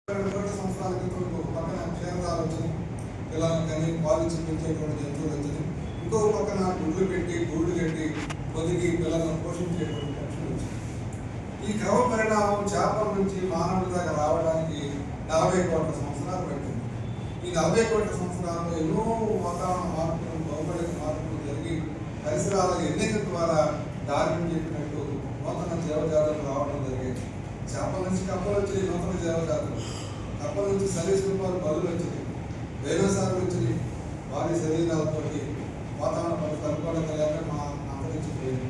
సంవత్సరాల క్రితం ఒక పక్కన క్షేత్రాలు వచ్చినాయి, పిల్లలను కానీ పాలు చూపించేటువంటి జంతువులు వచ్చినాయి, ఇంకో పక్కన గుడ్లు పెట్టి గూళ్ళు కట్టి పొదిగి పిల్లలను పోషించేటువంటి పక్షులు వచ్చినాయి. ఈ క్రమ పరిణామం చేపల నుంచి మానవుడి దాకా రావడానికి 40 కోట్ల సంవత్సరాలు పట్టింది. ఈ 40 కోట్ల సంవత్సరాల్లో ఎన్నో వాతావరణ మార్పులు, భౌగోళిక మార్పులు జరిగి పరిసరాల ఎన్నిక ద్వారా దారిని చెప్పినట్టు నూతన జీవజాతులు రావడం జరిగేది. చేపల నుంచి కప్పలు వచ్చి నూతన జీవజాతులు, కప్పల నుంచి సరీసృపాలు బలులు వచ్చినాయి, డైనోసార్లు వచ్చినాయి. వారి శరీరాలతో వాతావరణ అనుకూలత లేక అంతరించిపోయింది.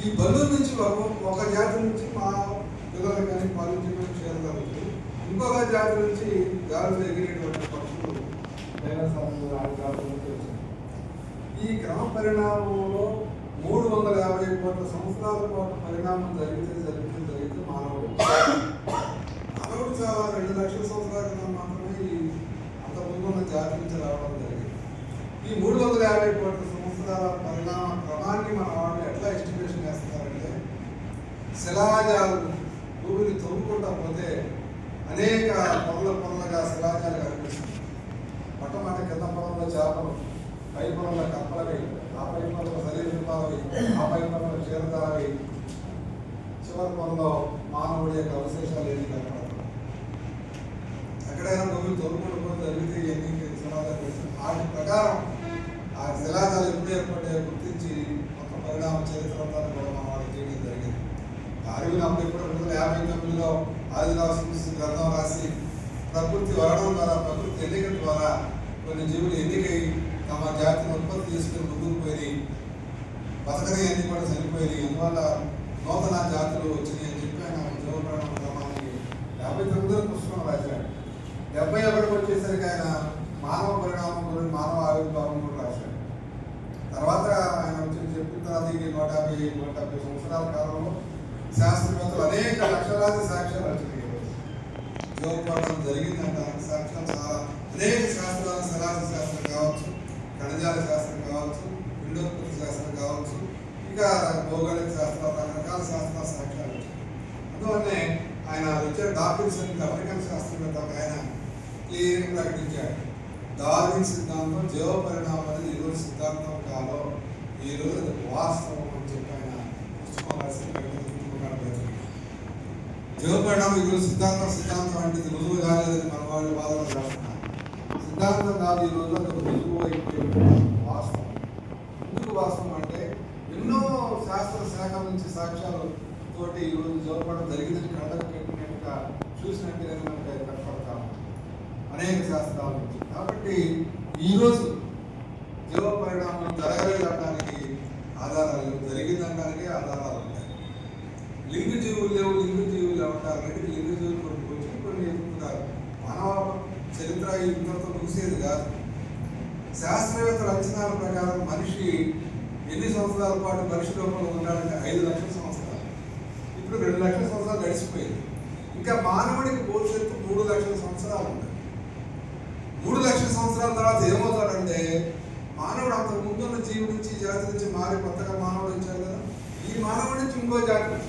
ఈ బలు నుంచి ఒక జాతి నుంచి మా పిల్లలు కానీ పాలించడం క్షేత్రాలు, ఇంకొక జాతి నుంచి గాలిలో ఎగిరేటువంటి పక్షులు డైనోసార్లు జాతుల నుంచి వచ్చినాయి. ఈ క్రమ పరిణామంలో 350 కోట్ల సంవత్సరాల పాటు పరిణామం జరిగితే మానవుడు చాలా 2 లక్షల సంవత్సరాల క్రితం మాత్రమే అంత ముందున్న జాతి నుంచి రావడం జరిగింది. ఈ 350 కోట్ల సంవత్సరాల పరిణామ క్రమాన్ని మన వాళ్ళు ఎట్లా ఎస్టిమేషన్ చేస్తున్నారంటే, శిలాజాలు భూమిని తవ్వుకుంటా పోతే అనేక పొరలుగా శిలాజాలు కనిపిస్తుంది. మొట్టమొదటి కింద పొలంలో చేపలు, పై పొలంలో కప్పలవి, ఆ పై పొలంలో సరీసృపాలవి, ఆ పై పొలంలో క్షీరదాలవి, చివరి పొలంలో మానవుడి యొక్క అవశేషాలు ఏమి కనపడతాయి. ఎక్కడైనా భూమి తొలుగుడు జరిగితే ఎన్ని శిలాజాలు వాటి ప్రకారం ఆ శిలాజాలు ఎప్పుడు ఏర్పడ్డాయో గుర్తించి ఒక పరిణామ చరిత్ర కూడా మన వాళ్ళకి చేయడం జరిగింది. అడవిని అప్పుడు ఎప్పుడు 1959లో ఆదివాసీ గ్రంథం రాసి ప్రకృతి వరడం ద్వారా, ప్రకృతి ఎన్నిక ద్వారా కొన్ని జీవులు ఎన్నికై తమ జాతిని ఉత్పత్తి చేసుకుని ముందుకు పోయి బతకని అన్ని కూడా చనిపోయి, అందువల్ల నూతన జాతులు వచ్చినాయి అని చెప్పి ఆయన జీవప్రాణం క్రమానికి 59లో పుస్తకం రాశాడు. 71కి వచ్చేసరికి ఆయన మానవ పరిణామం గురించి, మానవ ఆవిర్భావం కూడా రాశాడు. తర్వాత ఆయన వచ్చి చెప్పిన తర్వాత 150 సంవత్సరాల కాలంలో శాస్త్రవేత్తలు అనేక లక్షలాది సాక్ష్యాలు వచ్చినాయి. జీవప్రాణం జరిగిందంటే సాక్ష్యాలు చాలా అనేక శాస్త్రాలు, శిలాజ శాస్త్రం కావచ్చు, ఖనిజాల శాస్త్రం కావచ్చు, పిండోత్పత్తి శాస్త్రం కావచ్చు, ఇంకా భౌగోళిక శాస్త్రాలు, రకరకాల శాస్త్రాల సాక్ష్యాలు వచ్చాయి. అందువల్లనే ఆయన వచ్చే డార్విన్ అమెరికన్ శాస్త్రవేత్త ఆయన క్లియర్గా ప్రకటించాడు, డార్విన్ సిద్ధాంతం జీవ పరిణామం అనేది ఈరోజు సిద్ధాంతం కాదు, ఈరోజు వాస్తవం అని చెప్పి ఆయన పుస్తకం రాసి జీవ పరిణామం ఈరోజు సిద్ధాంతం అంటే ఇది రుజువు కాలేదని మన వాళ్ళు వాదన చేస్తున్నారు. సిద్ధాంతం కాదు, ఈ రోజు రుజువు అయిపోయి వాస్తవం. ఎందుకు వాస్తవం అంటే ఎన్నో శాస్త్ర శాఖల నుంచి సాక్ష్యాలు తోటి ఈరోజు జీవపడడం జరిగిందని కళ్ళకు పెట్టినట్టుగా చూసినట్టుగా మనకి కనపడతాము అనేక శాస్త్రాల నుంచి. కాబట్టి ఈరోజు జీవ పరిణామం జరగలేదనడానికి ఆధారాలు, జరిగిందనడానికి ఆధారాలు ఉన్నాయి. లింగ జీవులు లేవు, లింగ జీవులు ఏమంటారు అంటే లింగ జీవులు కొన్ని వచ్చి కొన్ని ఎదుగుతున్నారు. మానవ చరిత్ర ఇంతతో ముగిసేది కాదు. శాస్త్రవేత్తల అంచనాల ప్రకారం మనిషి ఎన్ని సంవత్సరాల పాటు మనిషి రూపంలో ఉన్నాడంటే 5 లక్షల సంవత్సరాలు. ఇప్పుడు 2 లక్షల సంవత్సరాలు గడిచిపోయింది. ఇంకా మానవుడికి భవిష్యత్తు 3 లక్షల సంవత్సరాలు ఉంటాయి. 3 లక్షల సంవత్సరాల తర్వాత ఏమవుతాడంటే, మానవుడు అంతకు ముందున్న జీవి నుంచి, జాతి నుంచి మారి కొత్తగా మానవుడు వచ్చాడు కదా, ఈ మానవుడి నుంచి ఇంకో జాతి,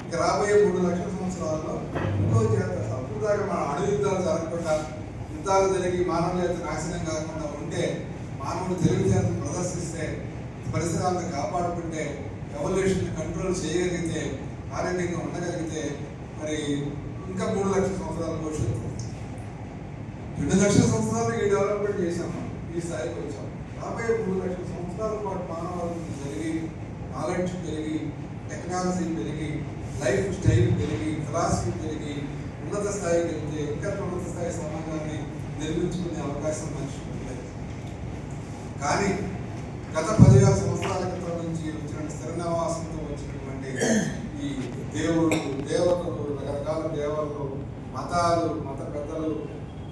ఇంకా రాబోయే 3 లక్షల సంవత్సరాల్లో ఇంకో జాతి. అప్పుడు దాకా మన అణు యుద్ధాలు జరగకుండా, యుద్ధాలు జరిగి మానవ జాతి నాశనం కాకుండా ఉంటే, మానవుడు తెలివితేటలు ప్రదర్శిస్తే, పరిసరాలను కాపాడుకుంటే, ఎవల్యూషన్ కంట్రోల్ చేయగలిగితే, ఆరోగ్యంగా ఉండగలిగితే, మరి ఇంకా 3 లక్షల సంవత్సరాల భవిష్యత్తు. 2 లక్షల సంవత్సరాలు ఈ డెవలప్మెంట్ చేశాము, ఈ స్థాయికి వచ్చాము. రాబోయే 3 లక్షల సంవత్సరాల పాటు మానవాళి పెరిగి, నాలెడ్జ్ పెరిగి, టెక్నాలజీ పెరిగి, లైఫ్ స్టైల్ పెరిగి, ఫిలాసఫీ పెరిగి, ఉన్నత స్థాయికి వెళ్తే ఇంకా ఉన్నత స్థాయి సమాజాన్ని నిర్మించుకునే అవకాశం మనిషికి ఉంది. కానీ గత 10,000 సంవత్సరాల క్రితం నుంచి వచ్చిన స్థిర నివాసంతో వచ్చినటువంటి ఈ దేవుడు, దేవతలు, రకరకాల దేవతలు, మతాలు, మత పెద్దలు,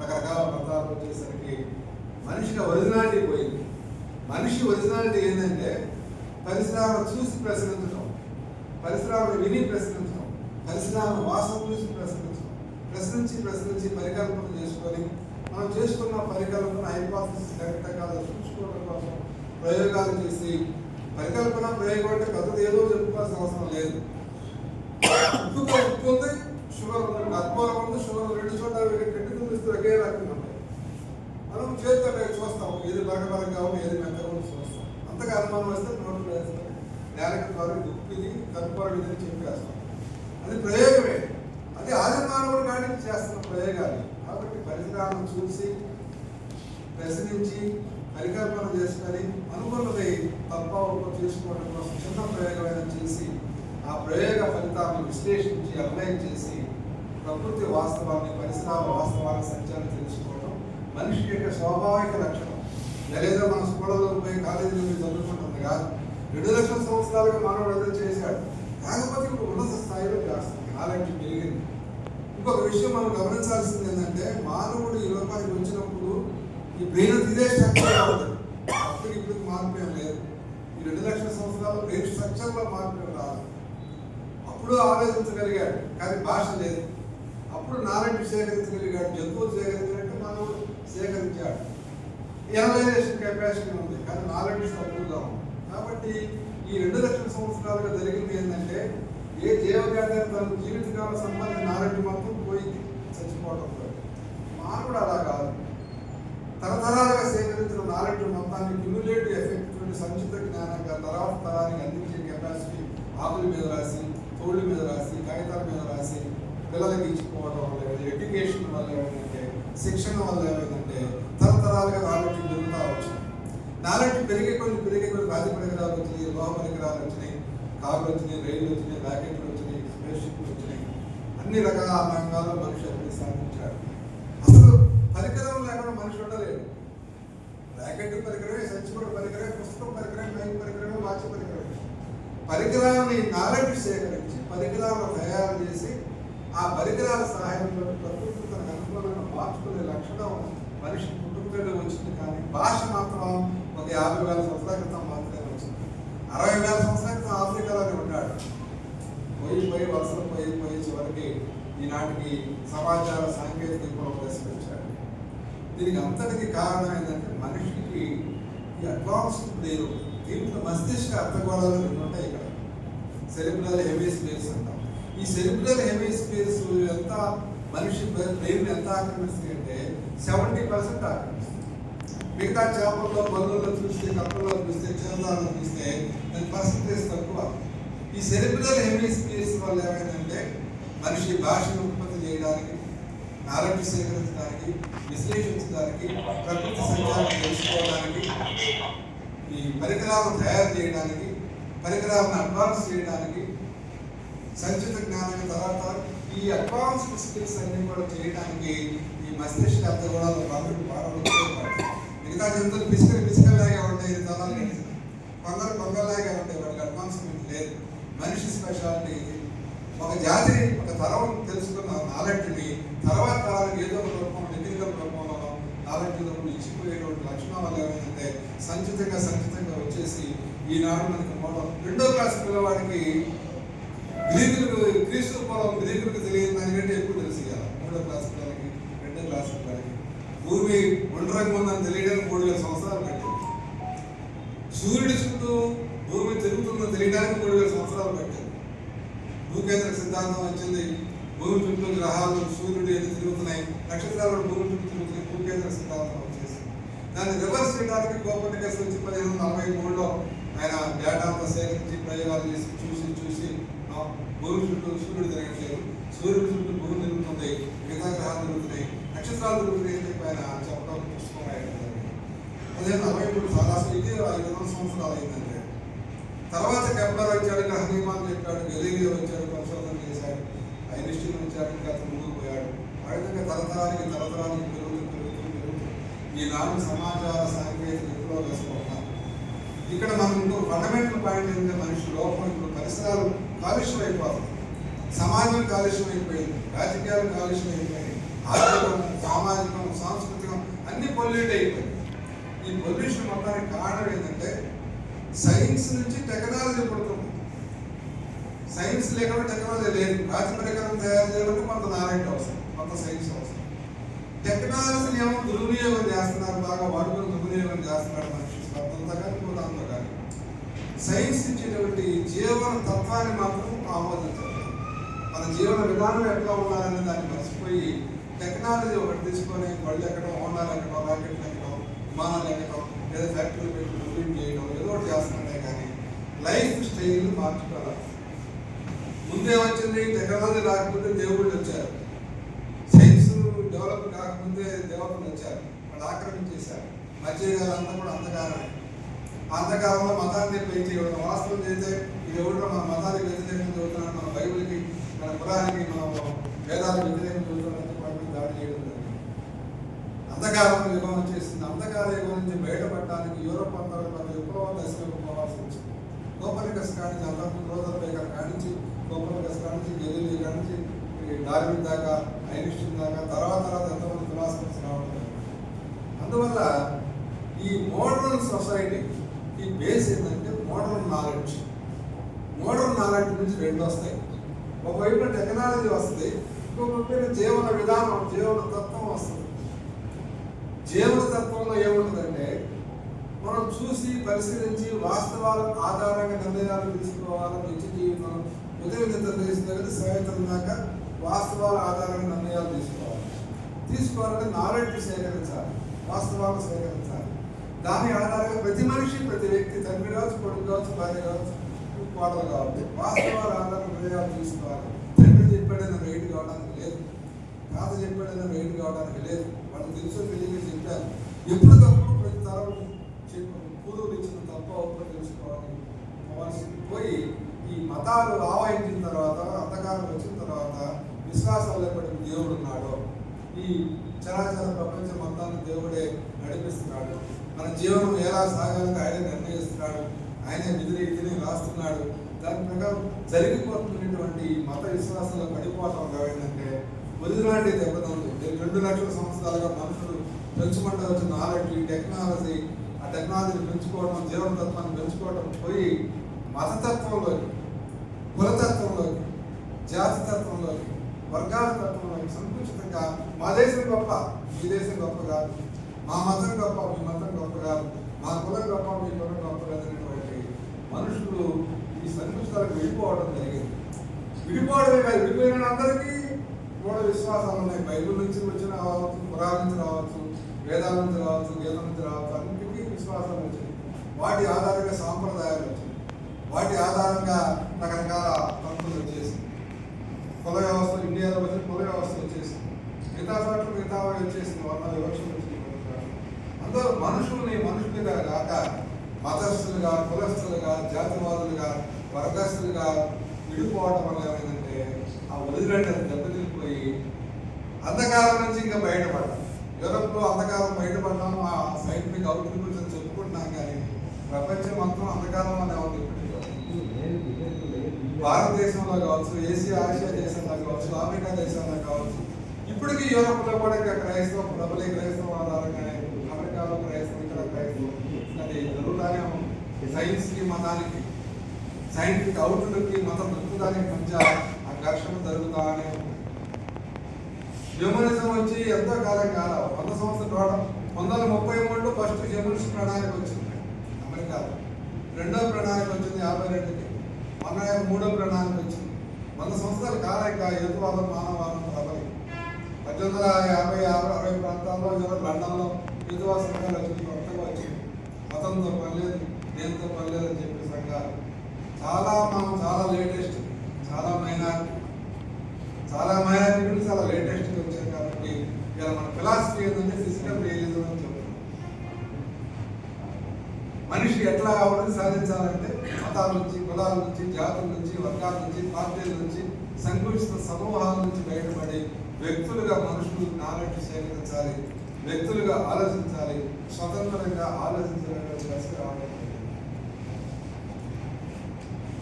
రకరకాల మతాలు వచ్చేసరికి మనిషికి ఒరిజినాలిటీ పోయింది. మనిషి ఒరిజినాలిటీ ఏంటంటే పరిసరాలను చూసి ప్రశ్నించడం, పరిసరాలను విని ప్రశ్నించడం, పరిసరాలను వాసన చూసి ప్రశ్నించడం, ప్రశ్నించి పరికల్పన చేసుకొని, మనం చేసుకున్న పరికల్పన హైపోథసిస్ కరెక్ట్ కాదు చూసుకోవడం కోసం ప్రయోగాలు చేసి, పరికల్పన ప్రయోగం అంటే పెద్దది ఏదో చెప్పుకోవాల్సిన అవసరం లేదు. ఉప్పు ఉంది, షుగర్ ఉంది, కర్పూరం ఉంది, షుగర్ 2 చోట్ల చేస్తే మేము చూస్తాం, ఏది బరకబరగా ఉండి ఏది మెత్తగా ఉండి చూస్తాం. అంతగా అనుమానం వస్తే నోట్లు వేస్తాం, నేలకి ద్వారా దుప్పిది కనుక్కోవడం అని చెప్పేస్తాం. అది ప్రయోగమే, అది ఆదిమానవుడు కానీ చేస్తున్న ప్రయోగాలు. కాబట్టి పరిసరాలను చూసి ప్రశ్నించి పరికల్పన చేసుకొని అనుకున్నది తప్ప తీసుకోవడం కోసం చిన్న ప్రయోగమైన చేసి ఆ ప్రయోగ ఫలితాలను విశ్లేషించి అప్లై చేసి ప్రకృతి వాస్తవాన్ని పరిసరాల వాస్తవాన్ని సత్యాన్ని తెలుసుకోవడం మనిషి యొక్క స్వాభావిక లక్షణం. లేదా మన స్కూళ్ళలో పోయి కాలేజీలో పోయి చదువుకుంటుంది కాదు. 2 లక్షల సంవత్సరాలుగా మానవుడు ఎదురు చేశాడు, కాకపోతే ఇప్పుడు ఉన్నత స్థాయిలో చేస్తుంది, నాలెడ్జ్ పెరిగింది. ఇంకొక విషయం మనం గమనించాల్సింది ఏంటంటే, మానవుడు ఈ లోకానికి వచ్చినప్పుడు ఈ బ్రెయిన్ ఇదే స్ట్రక్చర్గా ఉంటుంది. అప్పుడు ఇప్పుడు మార్పు ఏం లేదు. ఈ 2 లక్షల సంవత్సరాలు బ్రెయిన్ స్ట్రక్చర్లో మార్పు ఏం రాదు. అప్పుడు ఆలోచించగలిగాడు కానీ భాష లేదు. అప్పుడు నాలెడ్జ్ సేకరించగలిగాడు, జంతువులు సేకరించినట్టు మానవుడు సేకరించాడు. ఎనలైజేషన్ కెపాసిటీ ఉంది కానీ నాలెడ్జ్ తక్కువగా ఉంది. కాబట్టి ఈ 2 లక్షల సంవత్సరాలుగా జరిగింది ఏంటంటే, ఏ జీవజాతి తన జీవితకాల సంబంధించిన నాలెడ్జ్ మొత్తం పోయి చచ్చిపోవడం. మానవుడు అలా కాదు, తరతరాలుగా సేకరించిన నాలెడ్జ్ మొత్తాన్ని క్యుములేటివ్ ఎఫెక్ట్ నుండి సంచిత జ్ఞానంగా తర్వాత తరానికి అందించే కెపాసిటీ ఆకుల మీద రాసి, తోళ్ళ మీద రాసి, కాగితాల మీద రాసి పిల్లలకి ఇచ్చిపోవడం వల్ల, ఎడ్యుకేషన్ వల్ల ఏమైందంటే, శిక్షణ వల్ల ఏమైందంటే తరతరాలుగా నాలెడ్జ్ పెరుగుతూ వచ్చింది. నాలెడ్జ్ పెరిగే కొన్ని రాజ పరికరాలు వచ్చినాయి, లోహ పరికరాలు వచ్చినాయి, కార్లు వచ్చినాయి, రైళ్లు వచ్చినాయి, రాకెట్లు వచ్చినాయి, స్పేస్ షిప్లు వచ్చినాయి. అన్ని రకాల రంగాల్లో మనిషి అభివృద్ధి సాధించాడు. అసలు పరికరం లేకుండా మనిషి ఉండలేదు. రాకెట్ పరికరమే, సంచిపడ పరికరమే, పుస్తకం పరికరమే, మైక్ పరికరమే, వాచ్ పరికరమే. పరికరాన్ని నాలెడ్జ్ సేకరించి పరికరాలను తయారు చేసి ఆ పరికరాల సహాయంతో ప్రకృతి తనకు అనుకూలంగా మార్చుకునే లక్షణం మనిషి కుటుంబంలో వచ్చింది. కానీ భాష మాత్రం ఒక 50,000 సంవత్సరాల క్రితం మాత్రమే వచ్చింది. 60,000 సంవత్సరాల క్రితం ఆఫ్రికాలోనే ఉన్నాడు. పోయి వరుసలు పోయి చివరికి ఈనాటికి సమాచార సాంకేతిక విప్లవం ప్రవేశపెట్టాడు. దీనికి అంతటికి కారణం ఏంటంటే, మనిషికి ఈ అడ్వాన్స్డ్ బ్రెయిన్, దీంట్లో మస్తిష్క అర్థగోళాలు 2 ఉంటాయి. ఇక్కడ సెరిబ్రల్ హెమిస్ఫియర్స్ అంటాం. ఈ సెరిబ్రల్ హెమిస్ఫియర్స్ ఎంత మనిషి బ్రెయిన్ ఎంత ఆక్రమిస్తుంది అంటే 70% ఆక్రమిస్తుంది. మిగతా చేపల్లో, బల్లుల్లో చూస్తే, కప్పల్లో చూస్తే, క్షేత్రాల్లో చూస్తే దాని పర్సంటేజ్ తక్కువ. ఈ సెరిబ్రల్ హెమిస్ఫియర్స్ వల్ల ఏమైందంటే, మనిషి భాషను ఉత్పత్తి చేయడానికి, నాలెడ్జ్ సేకరించడానికి, విశ్లేషించడానికి, ప్రకృతి సంచారం తెలుసుకోవడానికి, ఈ పరికరాలను తయారు చేయడానికి, పరికరాలను అడ్వాన్స్ చేయడానికి, సంచిత జ్ఞానానికి తర్వాత ఈ అడ్వాన్స్డ్ స్కిల్స్ అన్ని కూడా చేయడానికి ఈ మస్తిష్క అర్థగోళాలు కంప్యూటర్ బాగా ఉపయోగపడతాయి. మిగతా జంతువులు పిసికల్లాగా ఉంటాయి, తలాలు కలిసి కొంగల్లాగా ఉంటాయి, వాటికి అడ్వాన్స్మెంట్ లేదు. మనిషి స్పెషాలిటీ ఒక జాతిని, ఒక తరం తెలుసుకున్న నాలెడ్జ్ని తర్వాత తరానికి ఏదో ఒక రూపం, టెక్నికల్ రూపంలో నాలెడ్జ్లో ఇచ్చిపోయేటువంటి లక్షణం వల్ల ఏమైందంటే సంచితంగా వచ్చేసి ఈనాడు మనకి మూలం 2వ క్లాస్ పిల్లవాడికి క్రీస్తు పూర్వం గ్రీకులకు తెలియదు దానికంటే ఎక్కువ తెలిసి కదా. 3వ క్లాస్ పిల్లలకి, 2వ క్లాస్ పిల్లలకి భూమి ఒంటరిగా ఉందని తెలియడానికి 3,000 సంవత్సరాలు పట్టింది. సూర్యుడి చుట్టూ భూమి తిరుగుతుందని తెలియడానికి 3,000 సంవత్సరాలు పట్టింది. భూకేంద్ర సిద్ధాంతం వచ్చింది. భూమి చుట్టూ గ్రహాలు, సూర్యుడు ఎన్ని తిరుగుతున్నాయి, నక్షత్రాలు భూమి చుట్టూ తిరుగుతున్నాయి, భూకేంద్ర సిద్ధాంతం వచ్చేసి దాన్ని రివర్స్ చేయడానికి కోపర్నికస్ వచ్చి 1543లో ఆయన డేటా అంతా సేకరించి ప్రయోగాలు చేసి చూసి భూమి చుట్టూ సూర్యుడు తిరగట్లేదు, సూర్యుడి చుట్టూ భూమి తిరుగుతుంది, మిగతా గ్రహాలు తిరుగుతున్నాయి, నక్షత్రాలు తిరుగుతున్నాయి అని చెప్పి ఆయన చెప్పడం పుస్తకం రాయడం జరిగింది. 1543 చాలా ఇది 500 సంవత్సరాలు అయిందంటే. తర్వాత కెప్లర్ వచ్చాడు, గ్రహ నియమాలు చెప్పాడు, గెలీలియో వచ్చాడు, పరిశోధన చేశాడు, ఐన్స్టీన్ వచ్చాడు, ఇంకా అతను ముందుకు పోయాడు. ఆ విధంగా తరతరానికి పెరుగుతూ ఈనాడు సమాచార సాంకేతిక విప్లవం వేసుకుంటున్నాం. ఇక్కడ మనం ఇంకో ఫండమెంటల్ పాయింట్ ఏంటంటే, మనిషి లోపల ఇప్పుడు పరిసరాలు కాలుష్యం అయిపోతుంది, సమాజం కాలుష్యం అయిపోయింది, రాజకీయాలు కాలుష్యం అయిపోయింది, ఆర్థికం, సామాజికం, సాంస్కృతికం అన్ని పొల్యూట్ అయిపోయింది. ఈ పొల్యూషన్ మొత్తానికి కారణం ఏంటంటే, సైన్స్ నుంచి టెక్నాలజీ పుడుతుంది. సైన్స్ లేకుండా టెక్నాలజీ లేదు. రాజ్య పరికరం తయారు చేయాలంటే కొంత నాలెడ్జ్ అవసరం, కొంత సైన్స్ అవసరం. టెక్నాలజీని ఏమో దుర్వినియోగం చేస్తున్నారు, బాగా వాడుకొని దుర్వినియోగం చేస్తున్నారు మనిషి స్వార్థంతో కానీ దాంతో కానీ. సైన్స్ ఇచ్చేటువంటి జీవన తత్వాన్ని మాత్రం ఆమోదించాలి. మన జీవన విధానం ఎట్లా ఉండాలని దాన్ని మర్చిపోయి టెక్నాలజీ ఒకటి తీసుకొని బళ్ళు ఎక్కడం, హోండాలు ఎక్కడం, రాకెట్లు ఎక్కడం, విమానాలు ఎక్కడం, లేదా ఫ్యాక్టరీలు పెట్టి బిల్డింగ్ చేయడం, ఏదో ఒకటి చేస్తున్నాడే కానీ లైఫ్ స్టైల్ మార్చుకోవాలి. ముందే వచ్చింది టెక్నాలజీ రాకపోతే దేవుళ్ళు వచ్చారు, సైన్స్ డెవలప్ కాకముందే దేవతలు వచ్చారు, వాళ్ళు ఆక్రమించేశారు. మధ్యకాలంతా కూడా అంధకారమే. అంధకాలంలో మతాన్ని పెంచి వాస్తవం చేస్తే ఇది ఎవరు మన మతానికి వ్యతిరేకంగా చదువుతున్నాడు, మన బైబిల్కి, మన కులానికి, మన వేదాలకు వ్యతిరేకంగా చదువుతున్నాడని వాటిని దాడి చేయడం జరిగింది. అంధకారం యుగం వచ్చేసింది. అంధకార యుగం నుంచి బయటపడడానికి యూరోప్ అంతా విప్లవ దశలకు పోవాల్సి వచ్చింది. కోపర్నికస్ కానించి, అంతకుముందు రోజుల బేకర్ కానించి, కోపర్నికస్ కానించి, గెలీలీ కానించి, డార్విన్ దాకా, ఐన్స్టీన్ దాకా, తర్వాత ఎంతమంది ఫిలాసఫర్స్ రావడం. అందువల్ల ఈ మోడర్న్ సొసైటీ ఈ బేస్ ఏంటంటే మోడర్న్ నాలెడ్జ్. మోడర్న్ నాలెడ్జ్ నుంచి రెండు వస్తాయి. ఒకవైపు టెక్నాలజీ వస్తుంది, ఇంకొక జీవన విధానం, జీవన తత్వం వస్తుంది. జీవన తత్వంలో ఏముంటుందంటే మనం చూసి పరిశీలించి వాస్తవాల ఆధారంగా నిర్ణయాలు తీసుకోవాలి. నిత్య జీవితం ఉదయం నిద్ర చేసిన దగ్గర సాయంత్రం దాకా వాస్తవాల ఆధారంగా నిర్ణయాలు తీసుకోవాలంటే నాలెడ్జ్ సేకరించాలి, వాస్తవాలు సేకరించాలి. దాని ఆధారంగా ప్రతి మనిషి, ప్రతి వ్యక్తి, తండ్రి కావచ్చు, కొడుకు కావచ్చు, భార్య కావచ్చు, కోడలు కావచ్చు, వాస్తవాల ఆధారంగా నిర్ణయాలు తీసుకోవాలి. తండ్రి చెప్పాడైనా రైట్ కావడానికి లేదు, తాత చెప్పాడైనా రైట్ కావడానికి లేదు. వాళ్ళు తెలుసో తెలియక చెప్పారు. ఎప్పటికప్పుడు ప్రతి తరం పూర్వులు ఇచ్చిన తప్ప ఒప్ప తెలుసుకోవాలి. పోయి ఈ మతాలు ఆవహించిన తర్వాత, అంధకారం వచ్చిన తర్వాత విశ్వాసాలు ఎప్పటికీ దేవుడు ఉన్నాడు. ఈ చరాచర ప్రపంచం మొత్తాన్ని దేవుడే నడిపిస్తున్నాడు. మన జీవనం ఎలా సాగాలని ఆయన నిర్ణయిస్తున్నాడు. ఆయనే విధిని రాస్తున్నాడు. దాని ప్రకారం జరిగిపోతున్నటువంటి మత విశ్వాసాలు పడిపోవటం ఏంటంటే వదిలినాటి దెబ్బతంది. 2 లక్షల సంవత్సరాలుగా మనుషులు పెంచుకుంటూ వచ్చిన నాలెడ్జ్, టెక్నాలజీ, ఆ టెక్నాలజీని పెంచుకోవడం, జీవనతత్వాన్ని పెంచుకోవడం పోయి మతతత్వంలోకి, కులతత్వంలోకి, జాతితత్వంలోకి, వర్గాల తత్వంలోకి సంకుచితంగా మా దేశం గొప్ప, మీ దేశం గొప్ప కాదు, మా మతం గొప్ప, మీ మతం గొప్ప కాదు, మా కులం గొప్ప, మీ కులం గొప్ప కాదు అనేటువంటి మనుషులు ఈ సంకుచితాలకు విడిపోవడం జరిగింది. విడిపోవడమే కాదు, విడిపోయిన అందరికీ మూఢ విశ్వాసాలు ఉన్నాయి. బైబిల్ నుంచి వచ్చిన రావచ్చు, పురాణ నుంచి రావచ్చు, వేదాల నుంచి రావచ్చు, గీత నుంచి రావచ్చు, అన్నింటికీ విశ్వాసాలు వచ్చినాయి. వాటి ఆధారంగా సాంప్రదాయాలు వచ్చినాయి. వాటి ఆధారంగా రకరకాల పంతులు వచ్చేసింది. కుల వ్యవస్థ ఇండియాలో వచ్చిన కుల వ్యవస్థ వచ్చేసింది. మిగతా చోట్ల మిగతా వచ్చేసింది. వర్ణ వివక్షలు వచ్చింది. అందరూ మనుషులుగా కాక మతస్థులుగా, కులస్థులుగా, జాతివాదులుగా, వర్గస్థులుగా విడిపోవడం వల్ల ఏమైందంటే ఆ వదిలినట్టు దెబ్బతిరిగిపోయి అంధకారం నుంచి ఇంకా బయటపడ్డాం. యూరోప్లో అంధకారం బయటపడ్డాము, ఆ సైంటిఫిక్ అవుట్లుక్స్ అని చెప్పుకుంటున్నాం. కానీ ప్రపంచం మొత్తం అంధకారంలోనే ఉంది. భారతదేశంలో కావచ్చు, ఆసియా దేశంలో కావచ్చు, ఆఫ్రికా దేశంలో కావచ్చు, ఇప్పటికీ యూరోప్లో కూడా ఇంకా క్రైస్తవం, ప్రబలి క్రైస్తవం ఆధారంగానే, అమెరికాలో క్రైస్తవం, ఇక్కడ క్రైస్తవం అది జరుగుతానే ఉంది. సైన్స్కి, మతానికి, సైంటిఫిక్ అవుట్లుక్కి, మత దృక్పథానికి మధ్య ఆ ఘర్షణ జరుగుతానే ఉంది. హ్యూమనిజం వచ్చి ఎంతో కాలం కాల 100 సంవత్సరాలు 1933లో ఫస్ట్ హ్యూమనిస్ట్ ప్రణాళిక వచ్చింది అమెరికాలో. రెండో ప్రణాళిక వచ్చింది 52కి. మన 3వ ప్రణాళిక వచ్చింది. 100 సంవత్సరాల కాలం ఇంకా హేతువాదం, మానవవాదం ప్రబలి. 1850-60 ప్రాంతాల్లో లండన్లో హేతువాద సంఘాలు వచ్చింది, కొత్తగా వచ్చింది. మతంతో పనిలేదు, దేనితో పనిలేదు అని చెప్పే సంఘాలు చాలా లేటెస్ట్, చాలా మైనారిటీ చాలా లేటెస్ట్గా వచ్చాయి. కాబట్టి ఇలా మన ఫిలాసఫీ ఏంటంటే ఫిజికల్ రియలిజం అని చెప్తున్నాం. మనిషి ఎట్లా అభివృద్ధి సాధించాలంటే మతాల నుంచి, కులాల నుంచి, జాతుల నుంచి, వర్గాల నుంచి, పార్టీల నుంచి, సంకుచిత సమూహాల నుంచి బయటపడి వ్యక్తులుగా మనుషులు నాలెడ్జ్ సేకరించాలి, వ్యక్తులుగా ఆలోచించాలి, స్వతంత్రంగా ఆలోచించాలనే దశ రావడం.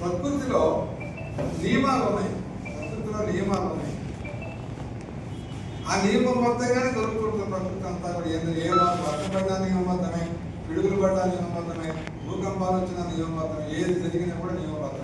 ప్రకృతిలో నియమాలు ఉన్నాయి. ఆ నియమం బద్ధంగానే దొరుకుతుంది ప్రకృతి అంతా కూడా. వర్షం పడ్డా నియమబద్ధమే, పిడుగులు పడ్డా నియమబద్ధమే, భూకంపాలు వచ్చిన నియమబద్ధమే, ఏది జరిగినా కూడా నియమబద్ధమే.